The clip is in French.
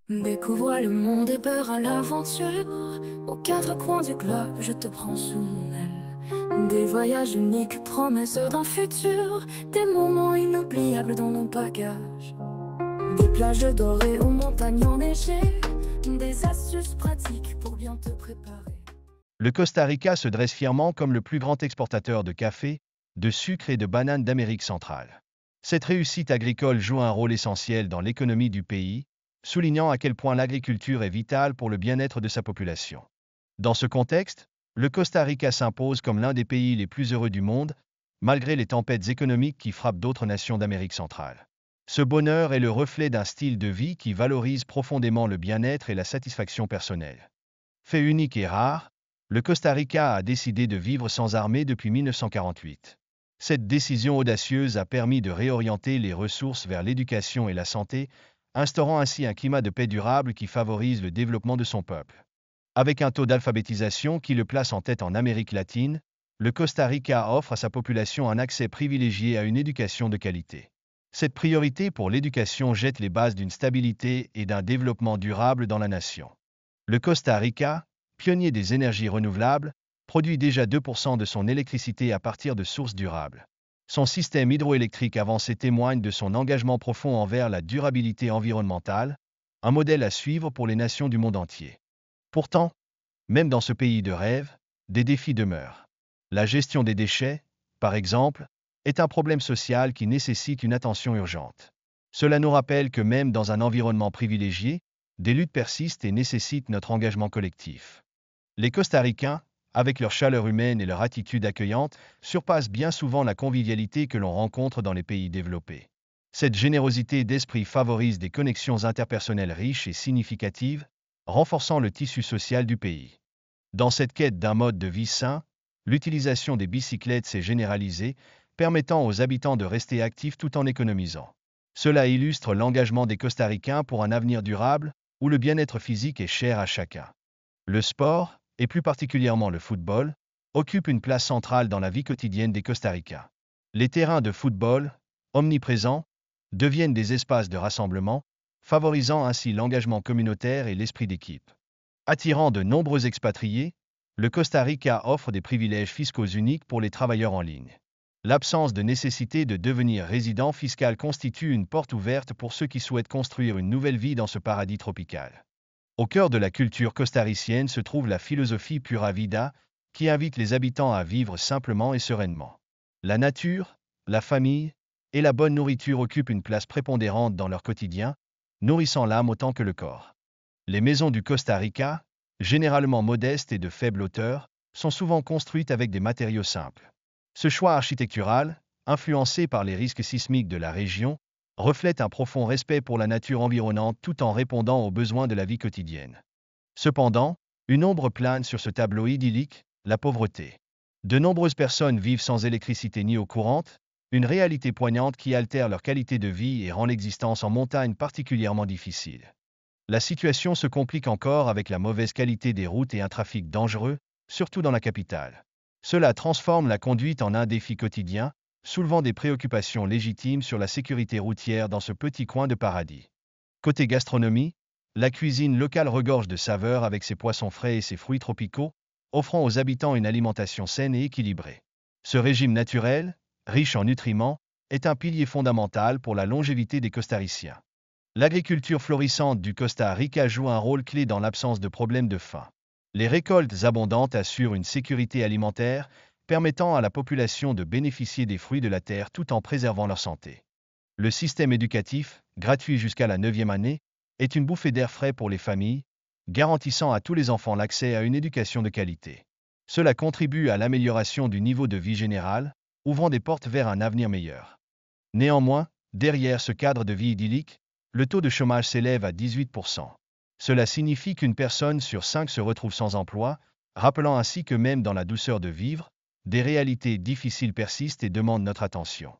Découvre le monde et peur à l'aventure. Aux quatre coins du globe, je te prends sous mon aile. Des voyages uniques, promesses d'un futur. Des moments inoubliables dans nos bagages. Des plages dorées aux montagnes enneigées. Des astuces pratiques pour bien te préparer. Le Costa Rica se dresse fièrement comme le plus grand exportateur de café, de sucre et de bananes d'Amérique centrale. Cette réussite agricole joue un rôle essentiel dans l'économie du pays, soulignant à quel point l'agriculture est vitale pour le bien-être de sa population. Dans ce contexte, le Costa Rica s'impose comme l'un des pays les plus heureux du monde, malgré les tempêtes économiques qui frappent d'autres nations d'Amérique centrale. Ce bonheur est le reflet d'un style de vie qui valorise profondément le bien-être et la satisfaction personnelle. Fait unique et rare, le Costa Rica a décidé de vivre sans armée depuis 1948. Cette décision audacieuse a permis de réorienter les ressources vers l'éducation et la santé, instaurant ainsi un climat de paix durable qui favorise le développement de son peuple. Avec un taux d'alphabétisation qui le place en tête en Amérique latine, le Costa Rica offre à sa population un accès privilégié à une éducation de qualité. Cette priorité pour l'éducation jette les bases d'une stabilité et d'un développement durable dans la nation. Le Costa Rica, pionnier des énergies renouvelables, produit déjà 2% de son électricité à partir de sources durables. Son système hydroélectrique avancé témoigne de son engagement profond envers la durabilité environnementale, un modèle à suivre pour les nations du monde entier. Pourtant, même dans ce pays de rêve, des défis demeurent. La gestion des déchets, par exemple, est un problème social qui nécessite une attention urgente. Cela nous rappelle que même dans un environnement privilégié, des luttes persistent et nécessitent notre engagement collectif. Les Costaricains, avec leur chaleur humaine et leur attitude accueillante, surpassent bien souvent la convivialité que l'on rencontre dans les pays développés. Cette générosité d'esprit favorise des connexions interpersonnelles riches et significatives, renforçant le tissu social du pays. Dans cette quête d'un mode de vie sain, l'utilisation des bicyclettes s'est généralisée, permettant aux habitants de rester actifs tout en économisant. Cela illustre l'engagement des Costaricains pour un avenir durable, où le bien-être physique est cher à chacun. Le sport, et plus particulièrement le football, occupe une place centrale dans la vie quotidienne des Costaricains. Les terrains de football, omniprésents, deviennent des espaces de rassemblement, favorisant ainsi l'engagement communautaire et l'esprit d'équipe. Attirant de nombreux expatriés, le Costa Rica offre des privilèges fiscaux uniques pour les travailleurs en ligne. L'absence de nécessité de devenir résident fiscal constitue une porte ouverte pour ceux qui souhaitent construire une nouvelle vie dans ce paradis tropical. Au cœur de la culture costaricienne se trouve la philosophie Pura Vida, qui invite les habitants à vivre simplement et sereinement. La nature, la famille et la bonne nourriture occupent une place prépondérante dans leur quotidien, nourrissant l'âme autant que le corps. Les maisons du Costa Rica, généralement modestes et de faible hauteur, sont souvent construites avec des matériaux simples. Ce choix architectural, influencé par les risques sismiques de la région, reflète un profond respect pour la nature environnante tout en répondant aux besoins de la vie quotidienne. Cependant, une ombre plane sur ce tableau idyllique, la pauvreté. De nombreuses personnes vivent sans électricité ni eau courante, une réalité poignante qui altère leur qualité de vie et rend l'existence en montagne particulièrement difficile. La situation se complique encore avec la mauvaise qualité des routes et un trafic dangereux, surtout dans la capitale. Cela transforme la conduite en un défi quotidien, soulevant des préoccupations légitimes sur la sécurité routière dans ce petit coin de paradis. Côté gastronomie, la cuisine locale regorge de saveurs avec ses poissons frais et ses fruits tropicaux, offrant aux habitants une alimentation saine et équilibrée. Ce régime naturel, riche en nutriments, est un pilier fondamental pour la longévité des Costariciens. L'agriculture florissante du Costa Rica joue un rôle clé dans l'absence de problèmes de faim. Les récoltes abondantes assurent une sécurité alimentaire, permettant à la population de bénéficier des fruits de la terre tout en préservant leur santé. Le système éducatif, gratuit jusqu'à la 9e année, est une bouffée d'air frais pour les familles, garantissant à tous les enfants l'accès à une éducation de qualité. Cela contribue à l'amélioration du niveau de vie général, ouvrant des portes vers un avenir meilleur. Néanmoins, derrière ce cadre de vie idyllique, le taux de chômage s'élève à 18%. Cela signifie qu'une personne sur 5 se retrouve sans emploi, rappelant ainsi que même dans la douceur de vivre, des réalités difficiles persistent et demandent notre attention.